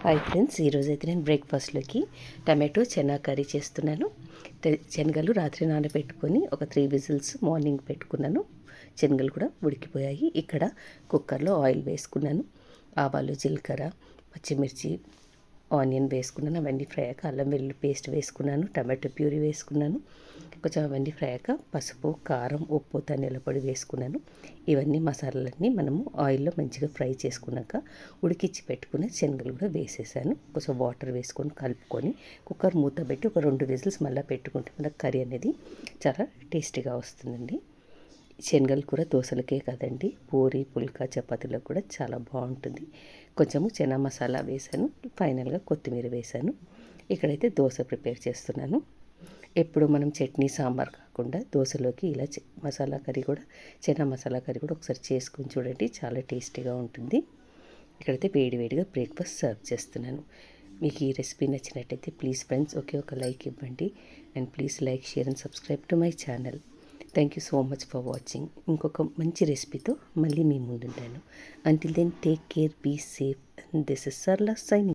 Hi friends, ఈరోజైతే నేను బ్రేక్ఫాస్ట్లోకి tomato chana curry చేస్తున్నాను. శనగలు రాత్రి నానబెట్టుకొని ఒక 3 విజిల్స్ మార్నింగ్ పెట్టుకున్నాను. శనగలు కూడా ఉడికిపోయాయి. ఇక్కడ కుక్కర్లో ఆయిల్ వేసుకున్నాను. ఆవాలు, జీలకర్ర, పచ్చిమిర్చి, ఆనియన్ వేసుకున్నాను. అవన్నీ ఫ్రై అయ్యాక అల్లం వెల్లుల్లి పేస్ట్ వేసుకున్నాను. టమాటో ప్యూరీ వేసుకున్నాను. కొంచెం అవన్నీ ఫ్రై అయ్యాక పసుపు, కారం, ఉప్పు, ధనియాల పొడి వేసుకున్నాను. ఇవన్నీ మసాలాలన్నీ మనము ఆయిల్లో మంచిగా ఫ్రై చేసుకున్నాక ఉడికిచ్చి పెట్టుకుని శనగలు కూడా వేసేసాను. కొంచెం వాటర్ వేసుకొని కలుపుకొని కుక్కర్ మూత పెట్టి ఒక 2 విజిల్స్ మళ్ళీ పెట్టుకుంటే మనకు కర్రీ అనేది చాలా టేస్టీగా వస్తుందండి. శనగల కూర దోశలకే కదండి, పూరి, పుల్కా, చపాతీలకు కూడా చాలా బాగుంటుంది. కొంచెము చెనా మసాలా వేసాను. ఫైనల్గా కొత్తిమీర వేసాను. ఇక్కడైతే దోశ ప్రిపేర్ చేస్తున్నాను. ఎప్పుడు మనం చట్నీ, సాంబార్ కాకుండా దోశలోకి ఇలా మసాలా కర్రీ కూడా, చెనా మసాలా కర్రీ కూడా ఒకసారి చేసుకొని చూడండి, చాలా టేస్టీగా ఉంటుంది. ఇక్కడైతే వేడివేడిగా బ్రేక్ఫాస్ట్ సర్వ్ చేస్తున్నాను. మీకు ఈ రెసిపీ నచ్చినట్టయితే ప్లీజ్ ఫ్రెండ్స్ ఒక లైక్ ఇవ్వండి. And please like, share and subscribe to my channel. Thank you so much for watching. ఇంకొక మంచి రెసిపీతో మళ్ళీ మీ ముందుంటాను. Until then take care, be safe. And this is Sarla signing.